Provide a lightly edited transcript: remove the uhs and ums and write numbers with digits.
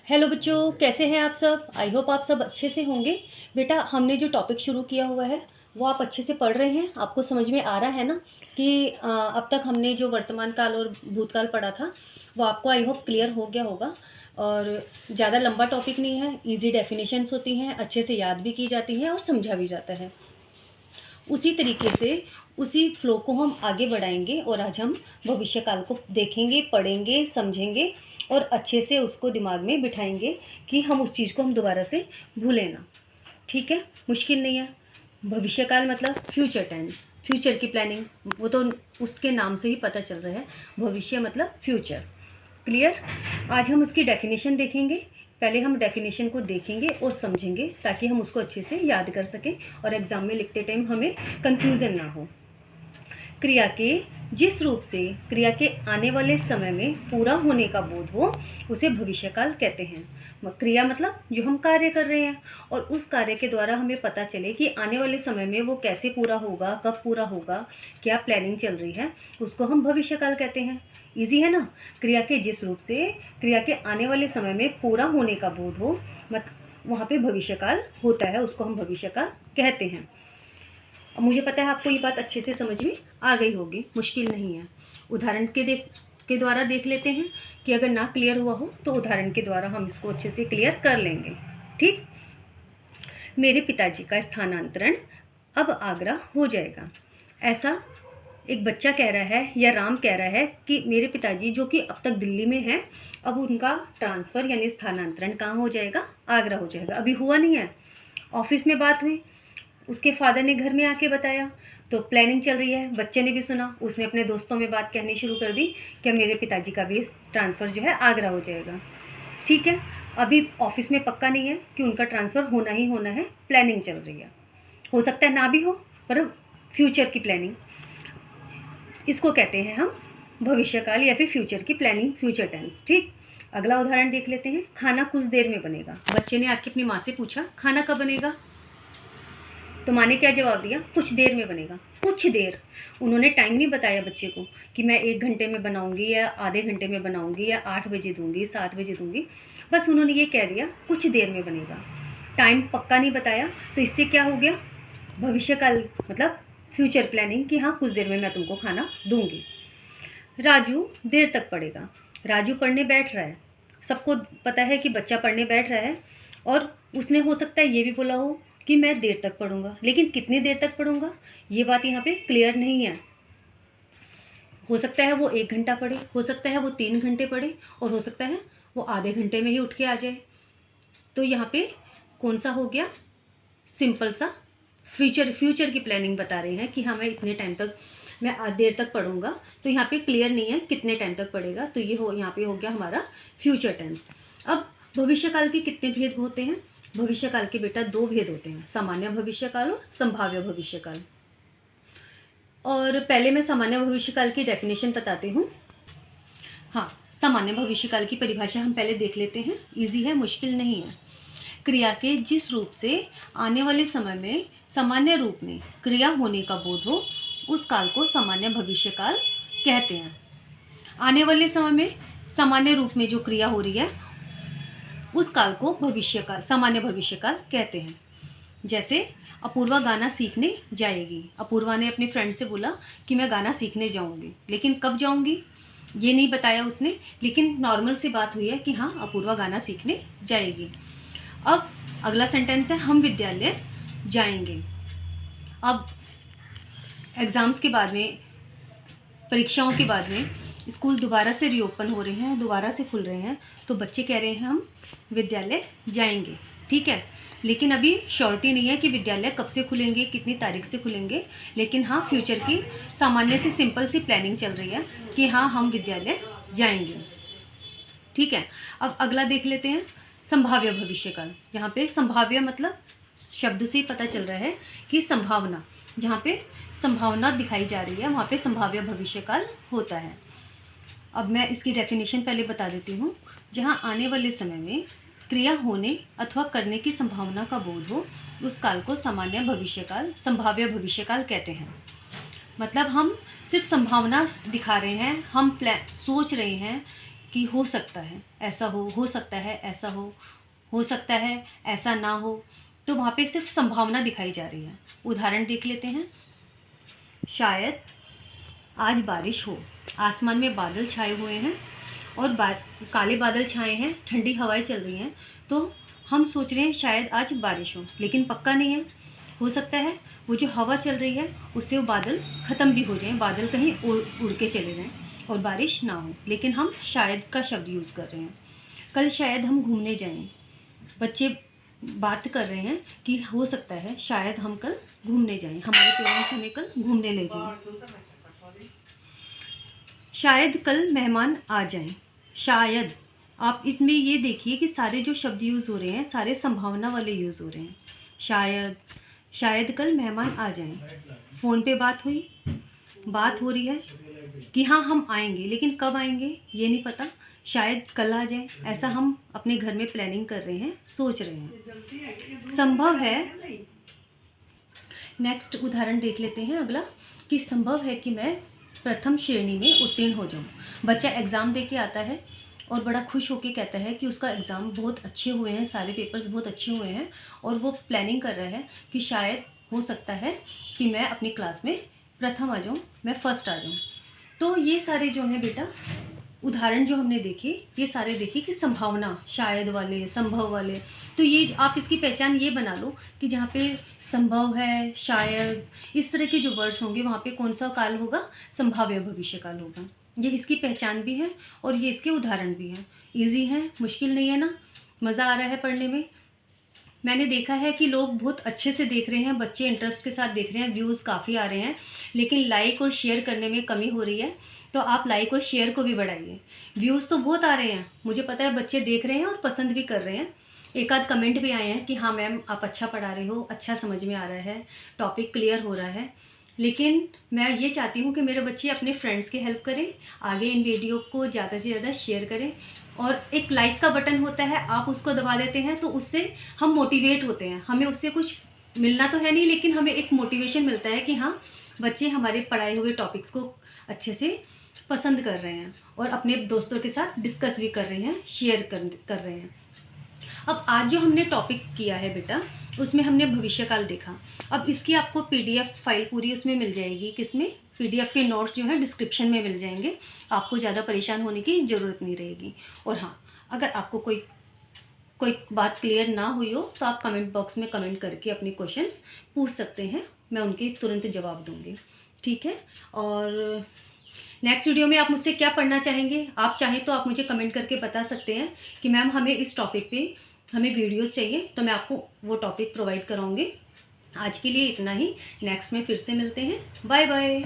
Hello बच्चों, कैसे हैं आप सब। आई होप आप सब अच्छे से होंगे। बेटा, हमने जो टॉपिक शुरू किया हुआ है वो आप अच्छे से पढ़ रहे हैं। आपको समझ में आ रहा है ना कि अब तक हमने जो वर्तमान काल और भूतकाल पढ़ा था वो आपको आई होप क्लियर हो गया होगा। और ज़्यादा लंबा टॉपिक नहीं है, इजी डेफिनेशंस होती हैं, अच्छे से याद भी की जाती हैं और समझा भी जाता है। उसी तरीके से उसी फ्लो को हम आगे बढ़ाएंगे और आज हम भविष्य काल को देखेंगे, पढ़ेंगे, समझेंगे और अच्छे से उसको दिमाग में बिठाएंगे कि हम उस चीज़ को हम दोबारा से भूलें ना। ठीक है, मुश्किल नहीं है। भविष्य काल मतलब फ्यूचर टेंस, फ्यूचर की प्लानिंग, वो तो उसके नाम से ही पता चल रहा है। भविष्य मतलब फ्यूचर। क्लियर। आज हम उसकी डेफिनेशन देखेंगे। पहले हम डेफिनेशन को देखेंगे और समझेंगे ताकि हम उसको अच्छे से याद कर सकें और एग्ज़ाम में लिखते टाइम हमें कन्फ्यूज़न ना हो। क्रिया के जिस रूप से क्रिया के आने वाले समय में पूरा होने का बोध हो उसे भविष्यकाल कहते हैं। क्रिया मतलब जो हम कार्य कर रहे हैं और उस कार्य के द्वारा हमें पता चले कि आने वाले समय में वो कैसे पूरा होगा, कब पूरा होगा, क्या प्लानिंग चल रही है, उसको हम भविष्यकाल कहते हैं। इजी है ना। क्रिया के जिस रूप से क्रिया के आने वाले समय में पूरा होने का बोध हो वहाँ पे भविष्यकाल होता है, उसको हम भविष्यकाल कहते हैं। अब मुझे पता है आपको ये बात अच्छे से समझ में आ गई होगी, मुश्किल नहीं है। उदाहरण के द्वारा देख लेते हैं कि अगर ना क्लियर हुआ हो तो उदाहरण के द्वारा हम इसको अच्छे से क्लियर कर लेंगे। ठीक। मेरे पिताजी का स्थानांतरण अब आगरा हो जाएगा। ऐसा एक बच्चा कह रहा है या राम कह रहा है कि मेरे पिताजी जो कि अब तक दिल्ली में हैं, अब उनका ट्रांसफ़र यानी स्थानांतरण कहाँ हो जाएगा, आगरा हो जाएगा। अभी हुआ नहीं है, ऑफिस में बात हुई, उसके फादर ने घर में आके बताया तो प्लानिंग चल रही है। बच्चे ने भी सुना, उसने अपने दोस्तों में बात कहनी शुरू कर दी कि मेरे पिताजी का भी ट्रांसफ़र जो है आगरा हो जाएगा। ठीक है, अभी ऑफिस में पक्का नहीं है कि उनका ट्रांसफ़र होना ही होना है, प्लानिंग चल रही है। हो सकता है ना भी हो, पर फ्यूचर की प्लानिंग, इसको कहते हैं हम भविष्यकाल या फिर फ्यूचर की प्लानिंग, फ्यूचर टेंस। ठीक। अगला उदाहरण देख लेते हैं। खाना कुछ देर में बनेगा। बच्चे ने आके अपनी माँ से पूछा खाना कब बनेगा, तो माँ ने क्या जवाब दिया, कुछ देर में बनेगा। कुछ देर, उन्होंने टाइम नहीं बताया बच्चे को कि मैं 1 घंटे में बनाऊंगी या आधे घंटे में बनाऊंगी या 8 बजे दूंगी, 7 बजे दूंगी। बस उन्होंने ये कह दिया कुछ देर में बनेगा, टाइम पक्का नहीं बताया। तो इससे क्या हो गया, भविष्यकाल मतलब फ्यूचर प्लानिंग कि हाँ कुछ देर में मैं तुमको खाना दूंगी। राजू देर तक पढ़ेगा। राजू पढ़ने बैठ रहा है, सबको पता है कि बच्चा पढ़ने बैठ रहा है और उसने हो सकता है ये भी बोला हो कि मैं देर तक पढ़ूंगा, लेकिन कितनी देर तक पढ़ूंगा ये बात यहाँ पे क्लियर नहीं है। हो सकता है वो 1 घंटा पढ़े, हो सकता है वो 3 घंटे पढ़े और हो सकता है वो आधे घंटे में ही उठ के आ जाए। तो यहाँ पे कौन सा हो गया, सिंपल सा फ्यूचर की प्लानिंग बता रहे हैं कि हाँ मैं इतने टाइम तक, मैं देर तक पढ़ूंगा। तो यहाँ पे क्लियर नहीं है कितने टाइम तक पढ़ेगा, तो ये हो यहाँ पे हो गया हमारा फ्यूचर टेंस। अब भविष्यकाल के कितने भेद होते हैं, भविष्यकाल के बेटा 2 भेद होते हैं, सामान्य भविष्यकाल और संभाव्य भविष्यकाल। और पहले मैं सामान्य भविष्यकाल की डेफिनेशन बताती हूँ। हाँ, सामान्य भविष्यकाल की परिभाषा हम पहले देख लेते हैं, इजी है, मुश्किल नहीं है। क्रिया के जिस रूप से आने वाले समय में सामान्य रूप में क्रिया होने का बोध हो उस काल को सामान्य भविष्यकाल कहते हैं। आने वाले समय में सामान्य रूप में जो क्रिया हो रही है उस काल को भविष्यकाल, सामान्य भविष्यकाल कहते हैं। जैसे अपूर्वा गाना सीखने जाएगी। अपूर्वा ने अपने फ्रेंड से बोला कि मैं गाना सीखने जाऊंगी, लेकिन कब जाऊंगी ये नहीं बताया उसने, लेकिन नॉर्मल सी बात हुई है कि हाँ अपूर्वा गाना सीखने जाएगी। अब अगला सेंटेंस है हम विद्यालय जाएंगे। अब एग्ज़ाम्स के बाद में, परीक्षाओं के बाद में स्कूल दोबारा से रीओपन हो रहे हैं, दोबारा से खुल रहे हैं, तो बच्चे कह रहे हैं हम विद्यालय जाएंगे। ठीक है, लेकिन अभी श्योरिटी नहीं है कि विद्यालय कब से खुलेंगे, कितनी तारीख से खुलेंगे, लेकिन हाँ फ्यूचर की सामान्य से सिंपल सी प्लानिंग चल रही है कि हाँ हम विद्यालय जाएंगे। ठीक है, अब अगला देख लेते हैं संभाव्य भविष्यकाल। यहाँ पे संभाव्य मतलब शब्द से ही पता चल रहा है कि संभावना, जहाँ पे संभावना दिखाई जा रही है वहाँ पे संभाव्य भविष्यकाल होता है। अब मैं इसकी डेफिनेशन पहले बता देती हूँ। जहाँ आने वाले समय में क्रिया होने अथवा करने की संभावना का बोध हो उस काल को सामान्य भविष्यकाल, संभाव्य भविष्यकाल कहते हैं। मतलब हम सिर्फ संभावना दिखा रहे हैं, हम सोच रहे हैं कि हो सकता है ऐसा हो सकता है ऐसा हो सकता है ऐसा ना हो, तो वहाँ पे सिर्फ संभावना दिखाई जा रही है। उदाहरण देख लेते हैं। शायद आज बारिश हो, आसमान में बादल छाए हुए हैं और काले बादल छाए हैं, ठंडी हवाएं चल रही हैं, तो हम सोच रहे हैं शायद आज बारिश हो, लेकिन पक्का नहीं है। हो सकता है वो जो हवा चल रही है उससे वो बादल ख़त्म भी हो जाएं, बादल कहीं उड़ के चले जाएं और बारिश ना हो, लेकिन हम शायद का शब्द यूज़ कर रहे हैं। कल शायद हम घूमने जाएं, बच्चे बात कर रहे हैं कि हो सकता है शायद हम कल घूमने जाएं, हमारे पेरेंट्स हमें कल घूमने ले जाएं। शायद कल मेहमान आ जाएं। शायद, आप इसमें ये देखिए कि सारे जो शब्द यूज़ हो रहे हैं सारे संभावना वाले यूज़ हो रहे हैं। शायद कल मेहमान आ जाएं। फ़ोन पे बात हो रही है कि हाँ हम आएंगे, लेकिन कब आएंगे ये नहीं पता, शायद कल आ जाए, ऐसा हम अपने घर में प्लानिंग कर रहे हैं, सोच रहे हैं। संभव है, नेक्स्ट उदाहरण देख लेते हैं अगला, कि संभव है कि मैं प्रथम श्रेणी में उत्तीर्ण हो जाऊं। बच्चा एग्ज़ाम दे के आता है और बड़ा खुश होकर कहता है कि उसका एग्ज़ाम बहुत अच्छे हुए हैं, सारे पेपर्स बहुत अच्छे हुए हैं, और वो प्लानिंग कर रहा है कि शायद हो सकता है कि मैं अपनी क्लास में प्रथम आ जाऊँ, मैं फर्स्ट आ जाऊँ। तो ये सारे जो हैं बेटा उदाहरण जो हमने देखे, ये सारे देखे कि संभावना, शायद वाले, संभव वाले। तो ये आप इसकी पहचान ये बना लो कि जहाँ पे संभव है, शायद, इस तरह के जो वर्ड्स होंगे वहाँ पे कौन सा काल होगा, संभाव्य भविष्य काल होगा। ये इसकी पहचान भी है और ये इसके उदाहरण भी हैं। ईजी है, मुश्किल नहीं है ना, मज़ा आ रहा है पढ़ने में। मैंने देखा है कि लोग बहुत अच्छे से देख रहे हैं, बच्चे इंटरेस्ट के साथ देख रहे हैं, व्यूज़ काफ़ी आ रहे हैं, लेकिन लाइक और शेयर करने में कमी हो रही है। तो आप लाइक और शेयर को भी बढ़ाइए। व्यूज़ तो बहुत आ रहे हैं, मुझे पता है बच्चे देख रहे हैं और पसंद भी कर रहे हैं। एक आध कमेंट भी आए हैं कि हाँ मैम आप अच्छा पढ़ा रहे हो, अच्छा समझ में आ रहा है, टॉपिक क्लियर हो रहा है। लेकिन मैं ये चाहती हूँ कि मेरे बच्चे अपने फ्रेंड्स की हेल्प करें, आगे इन वीडियो को ज़्यादा से ज़्यादा शेयर करें, और एक लाइक का बटन होता है, आप उसको दबा देते हैं तो उससे हम मोटिवेट होते हैं। हमें उससे कुछ मिलना तो है नहीं, लेकिन हमें एक मोटिवेशन मिलता है कि हाँ बच्चे हमारे पढ़ाए हुए टॉपिक्स को अच्छे से पसंद कर रहे हैं और अपने दोस्तों के साथ डिस्कस भी कर रहे हैं, शेयर कर रहे हैं। अब आज जो हमने टॉपिक किया है बेटा, उसमें हमने भविष्यकाल देखा। अब इसकी आपको PDF फाइल पूरी उसमें मिल जाएगी, किसमें, PDF के नोट्स जो हैं डिस्क्रिप्शन में मिल जाएंगे, आपको ज़्यादा परेशान होने की ज़रूरत नहीं रहेगी। और हाँ, अगर आपको कोई बात क्लियर ना हुई हो तो आप कमेंट बॉक्स में कमेंट करके अपने क्वेश्चंस पूछ सकते हैं, मैं उनके तुरंत जवाब दूँगी, ठीक है। और नेक्स्ट वीडियो में आप मुझसे क्या पढ़ना चाहेंगे, आप चाहें तो आप मुझे कमेंट करके बता सकते हैं कि मैम हमें इस टॉपिक पे हमें वीडियोस चाहिए, तो मैं आपको वो टॉपिक प्रोवाइड कराऊंगी। आज के लिए इतना ही, नेक्स्ट में फिर से मिलते हैं, बाय बाय।